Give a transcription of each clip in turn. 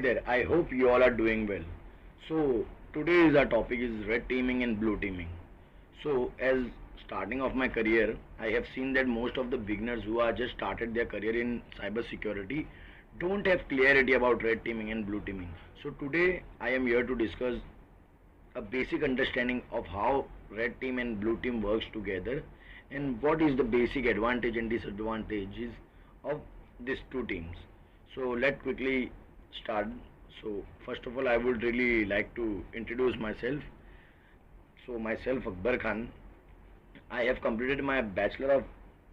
there. I hope you all are doing well. So today's our topic is red teaming and blue teaming. So as starting of my career, I have seen that most of the beginners who are just started their career in cyber security don't have clarity about red teaming and blue teaming. So today I am here to discuss a basic understanding of how red team and blue team works together and what is the basic advantage and disadvantages of these two teams. So let's quickly start. So first of all, I would really like to introduce myself. So myself, Akbar Khan. I have completed my Bachelor of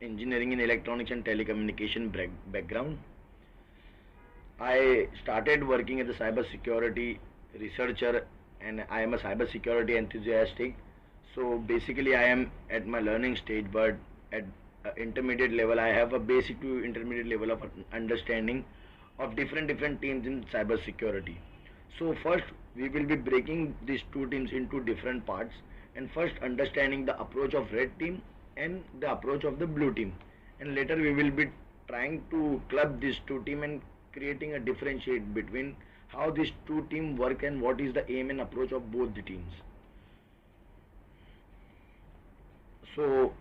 Engineering in Electronics and Telecommunication background. I started working as a cyber security researcher and I am a cyber security enthusiastic. So basically I am at my learning stage, but at intermediate level I have a basic to intermediate level of understanding of different teams in cyber security. So first we will be breaking these two teams into different parts, and first understanding the approach of red team and the approach of the blue team, and later we will be trying to club these two teams and creating a differentiate between how these two teams work and what is the aim and approach of both the teams. So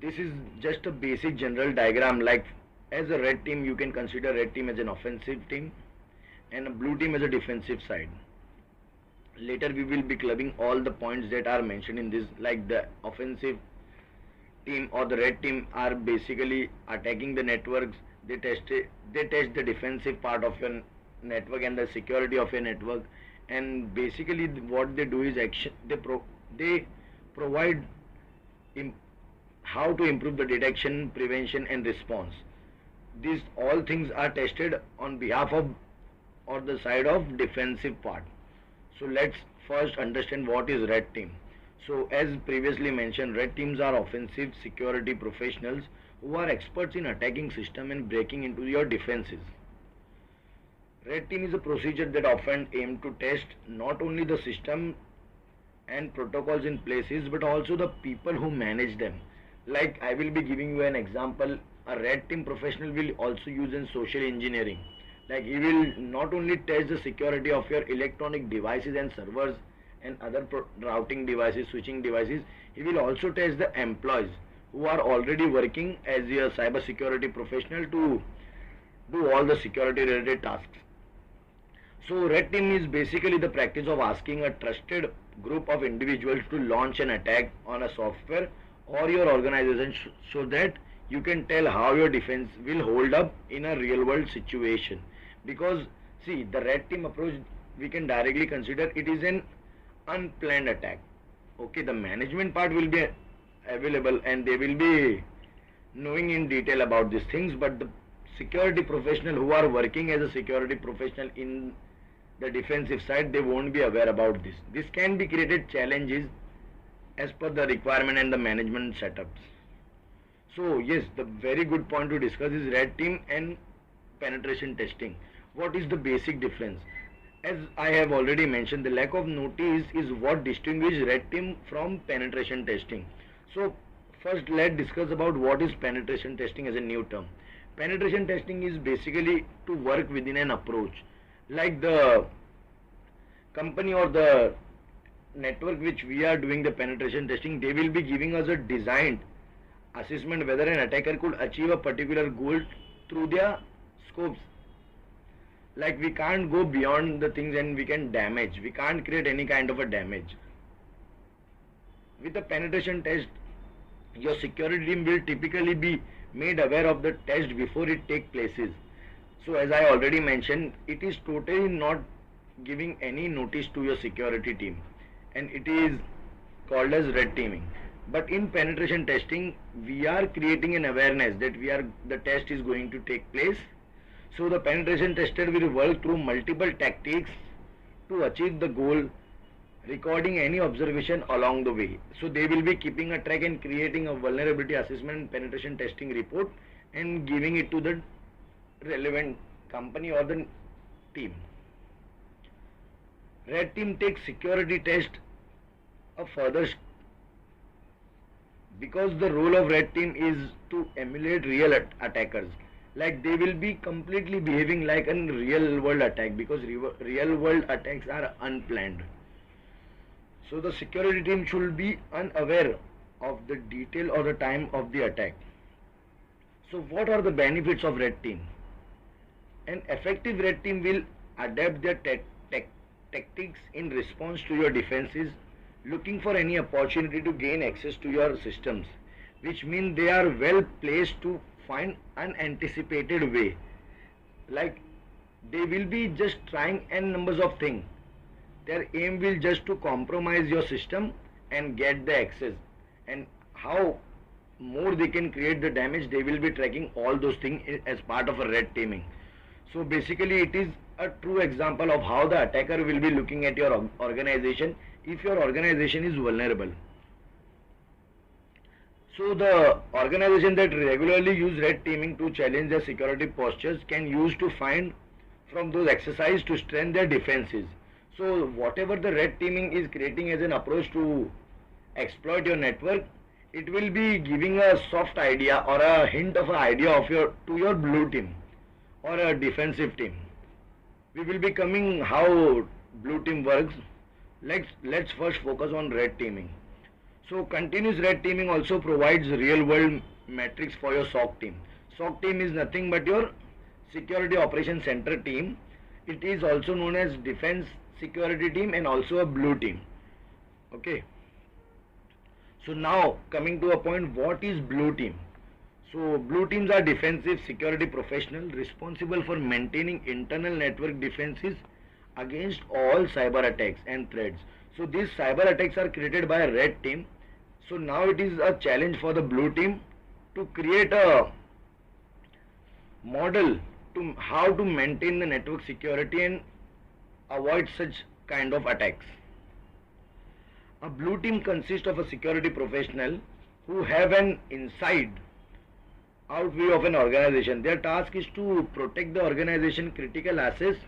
this is just a basic general diagram. Like as a red team, you can consider red team as an offensive team and a blue team as a defensive side. Later we will be clubbing all the points that are mentioned in this, like the offensive team or the red team are basically attacking the networks. They test the defensive part of your network and the security of your network, and basically what they do is action. They provide how to improve the detection, prevention and response. These all things are tested on behalf of or the side of defensive part. So let's first understand what is red team. So as previously mentioned, red teams are offensive security professionals who are experts in attacking system and breaking into your defenses. Red team is a procedure that often aim to test not only the system and protocols in places but also the people who manage them. Like I will be giving you an example. A red team professional will also use in social engineering. Like he will not only test the security of your electronic devices and servers and other routing devices, switching devices, he will also test the employees who are already working as a cyber security professional to do all the security related tasks. So red team is basically the practice of asking a trusted group of individuals to launch an attack on a software or your organization so that you can tell how your defense will hold up in a real world situation. Because see, the red team approach, we can directly consider it is an unplanned attack. Okay, the management part will be available and they will be knowing in detail about these things, but the security professional who are working as a security professional in the defensive side, they won't be aware about this. This can be created challenges as per the requirement and the management setups. So yes, the very good point to discuss is red team and penetration testing. What is the basic difference? As I have already mentioned, the lack of notice is what distinguishes red team from penetration testing. So first let's discuss about what is penetration testing as a new term. Penetration testing is basically to work within an approach. Like the company or the network which we are doing the penetration testing, they will be giving us a designed assessment whether an attacker could achieve a particular goal through their scopes. Like we can't go beyond the things and we can damage. We can't create any kind of a damage. With a penetration test, your security team will typically be made aware of the test before it takes places. So as I already mentioned, it is totally not giving any notice to your security team, and it is called as red teaming. But in penetration testing, we are creating an awareness that the test is going to take place. So the penetration tester will work through multiple tactics to achieve the goal, recording any observation along the way. So they will be keeping a track and creating a vulnerability assessment penetration testing report and giving it to the relevant company or the team. Red team takes security test a further because the role of red team is to emulate real attackers. like they will be completely behaving like a real world attack, because real world attacks are unplanned. So the security team should be unaware of the detail or the time of the attack. So what are the benefits of red team? An effective red team will adapt their tactics in response to your defenses, looking for any opportunity to gain access to your systems, which means they are well placed to find unanticipated way. Like they will be just trying n numbers of things. Their aim will just to compromise your system and get the access. And how more they can create the damage, they will be tracking all those things as part of a red teaming. So basically it is a true example of how the attacker will be looking at your organization if your organization is vulnerable. So the organization that regularly use red teaming to challenge their security postures can use to find from those exercises to strengthen their defenses. So whatever the red teaming is creating as an approach to exploit your network, it will be giving a soft idea or a hint of an idea of your blue team or a defensive team. We will be coming how blue team works. Let's first focus on red teaming. So continuous red teaming also provides real world metrics for your SOC team. SOC team is nothing but your security operations center team. It is also known as defense security team and also a blue team. Okay. So now coming to a point, what is blue team? So blue teams are defensive security professionals responsible for maintaining internal network defenses against all cyber attacks and threats. So these cyber attacks are created by a red team. So now it is a challenge for the blue team to create a model to how to maintain the network security and avoid such kind of attacks. A blue team consists of a security professional who have an inside out view of an organization. Their task is to protect the organization critical assets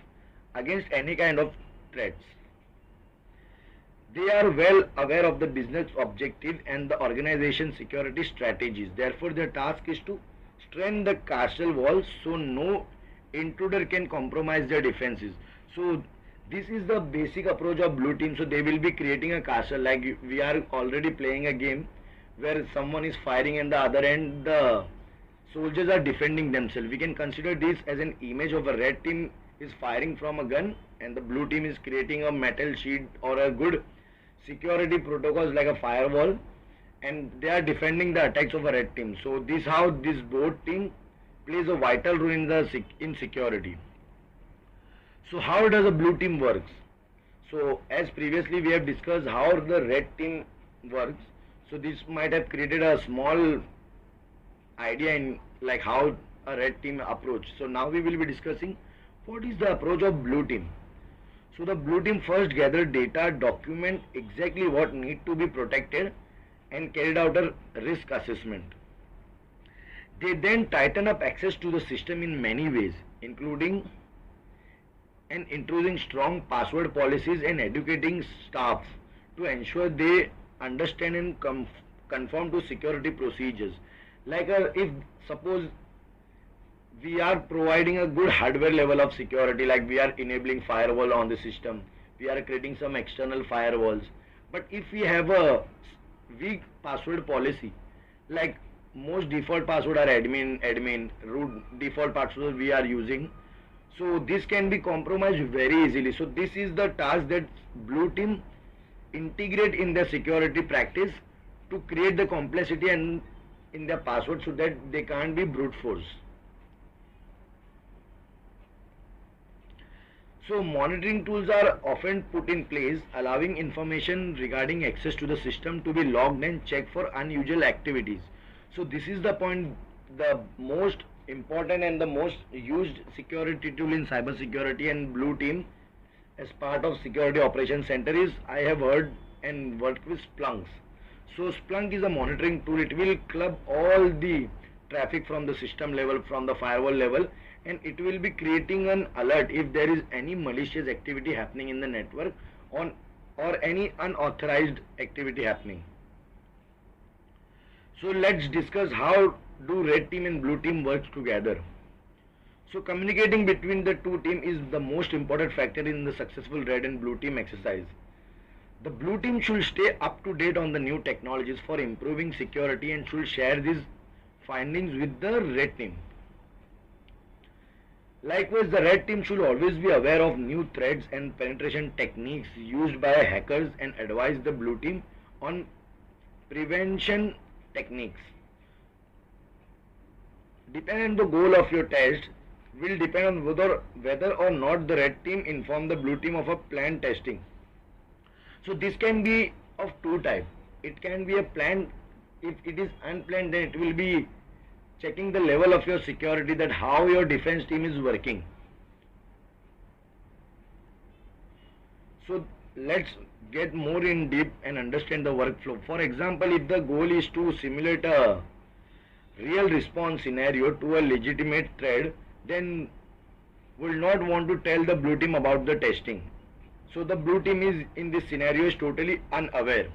against any kind of threats. They are well aware of the business objective and the organization security strategies. Therefore, their task is to strengthen the castle walls so no intruder can compromise their defenses. So this is the basic approach of blue team. So they will be creating a castle, like we are already playing a game where someone is firing and the other end the soldiers are defending themselves. We can consider this as an image of a red team is firing from a gun and the blue team is creating a metal sheet or a good security protocols like a firewall, and they are defending the attacks of a red team. So this how this both team plays a vital role in security. So how does a blue team works? So as previously we have discussed how the red team works. So this might have created a small idea in like how a red team approach. So now we will be discussing what is the approach of blue team. So the blue team first gather data, document exactly what need to be protected and carried out a risk assessment. They then tighten up access to the system in many ways, including and introducing strong password policies and educating staff to ensure they understand and conform to security procedures. Like if suppose we are providing a good hardware level of security, like we are enabling firewall on the system, we are creating some external firewalls, but if we have a weak password policy, like most default password are admin root default password we are using, so this can be compromised very easily. So this is the task that blue team integrate in their security practice to create the complexity and in their password so that they can't be brute force. So monitoring tools are often put in place, allowing information regarding access to the system to be logged and checked for unusual activities. So this is the point, the most important and the most used security tool in cyber security and blue team as part of security operations center is, I have heard and worked with Splunk. So Splunk is a monitoring tool. It will club all the traffic from the system level, from the firewall level, and it will be creating an alert if there is any malicious activity happening in the network or any unauthorized activity happening. So let's discuss how do red team and blue team work together. So communicating between the two teams is the most important factor in the successful red and blue team exercise. The blue team should stay up to date on the new technologies for improving security and should share these findings with the red team. Likewise, the red team should always be aware of new threats and penetration techniques used by hackers and advise the blue team on prevention techniques. Depending on the goal of your test will depend on whether or not the red team inform the blue team of a planned testing. So this can be of two types. It can be a planned. If it is unplanned, then it will be checking the level of your security, that how your defense team is working. So let's get more in deep and understand the workflow. For example, if the goal is to simulate a real response scenario to a legitimate threat, then will not want to tell the blue team about the testing. So the blue team is in this scenario is totally unaware.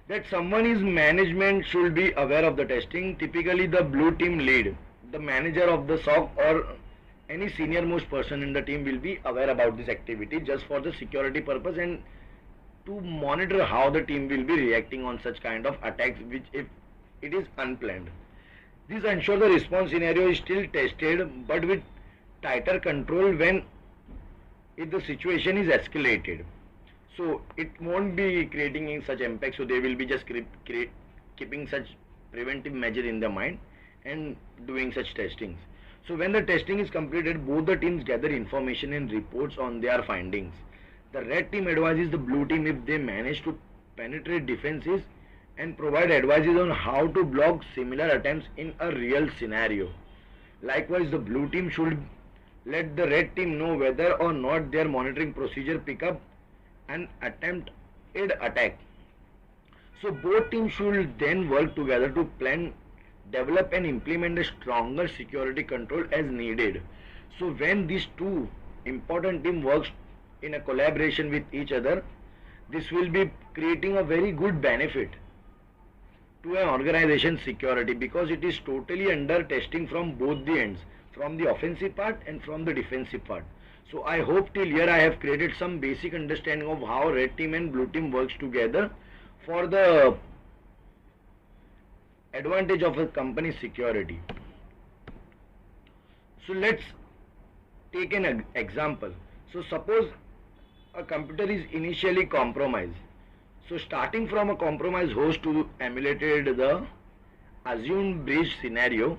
That someone is management should be aware of the testing. Typically the blue team lead, the manager of the SOC or any senior most person in the team will be aware about this activity just for the security purpose and to monitor how the team will be reacting on such kind of attacks which if it is unplanned. This ensures the response scenario is still tested but with tighter control when if the situation is escalated. So it won't be creating such impact, so they will be just keeping such preventive measure in their mind and doing such testings. So when the testing is completed, both the teams gather information and reports on their findings. The red team advises the blue team if they manage to penetrate defenses and provide advices on how to block similar attempts in a real scenario. Likewise, the blue team should let the red team know whether or not their monitoring procedure pick up an attempted attack. So both teams should then work together to plan, develop and implement a stronger security control as needed. So when these two important teams works in a collaboration with each other, this will be creating a very good benefit to an organization's security because it is totally under testing from both the ends, from the offensive part and from the defensive part. So I hope till here I have created some basic understanding of how red team and blue team works together for the advantage of a company's security. So let's take an example. So suppose a computer is initially compromised. So starting from a compromised host to emulated the assumed breach scenario.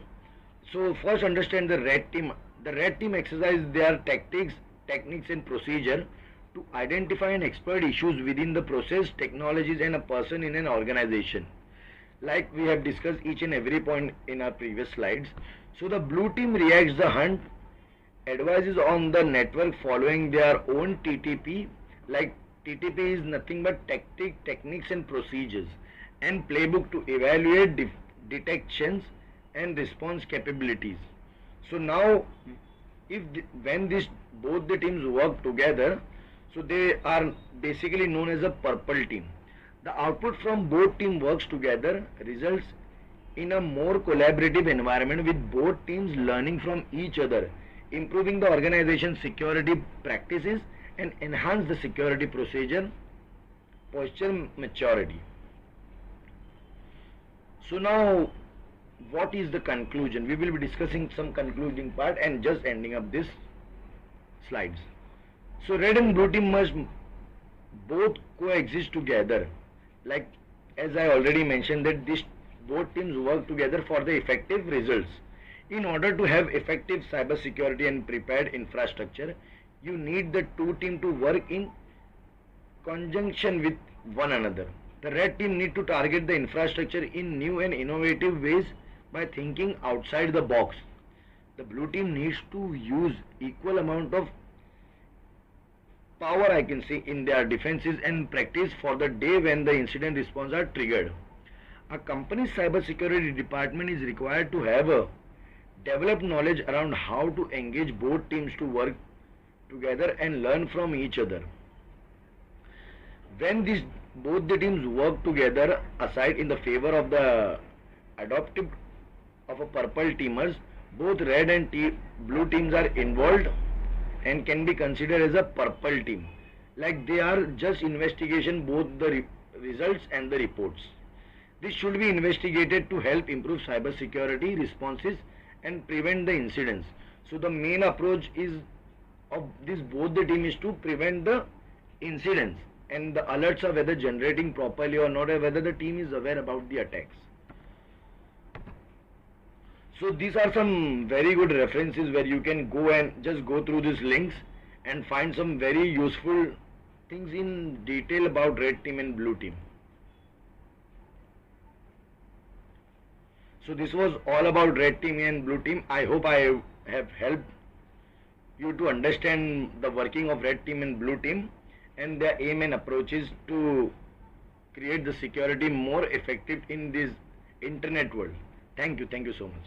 So first understand the red team. The red team exercise their techniques and procedure to identify and exploit issues within the process, technologies and a person in an organization. Like we have discussed each and every point in our previous slides. So the blue team reacts the hunt, advises on the network following their own TTP. Like TTP is nothing but techniques and procedures and playbook to evaluate detections and response capabilities. So now when both the teams work together, so they are basically known as a purple team. The output from both teams works together results in a more collaborative environment with both teams learning from each other, improving the organization's security practices and enhance the security posture maturity. So now what is the conclusion? We will be discussing some concluding part and just ending up this slides. So red and blue team must both coexist together. Like as I already mentioned that both teams work together for the effective results. In order to have effective cyber security and prepared infrastructure, you need the two teams to work in conjunction with one another. The red team need to target the infrastructure in new and innovative ways by thinking outside the box. The blue team needs to use equal amount of power, I can say, in their defenses and practice for the day when the incident response are triggered. A company's cybersecurity department is required to have a developed knowledge around how to engage both teams to work together and learn from each other. When both the teams work together aside in the favor of the adoptive of a purple teamers, Both red and blue teams are involved and can be considered as a purple team. Like they are just investigation both the results and the reports. This should be investigated to help improve cybersecurity responses and prevent the incidents. So the main approach is of this both the team is to prevent the incidents, and the alerts are whether generating properly or not, or whether the team is aware about the attacks. So these are some very good references where you can go and just go through these links and find some very useful things in detail about red team and blue team. So this was all about red team and blue team. I hope I have helped you to understand the working of red team and blue team and their aim and approaches to create the security more effective in this internet world. Thank you so much.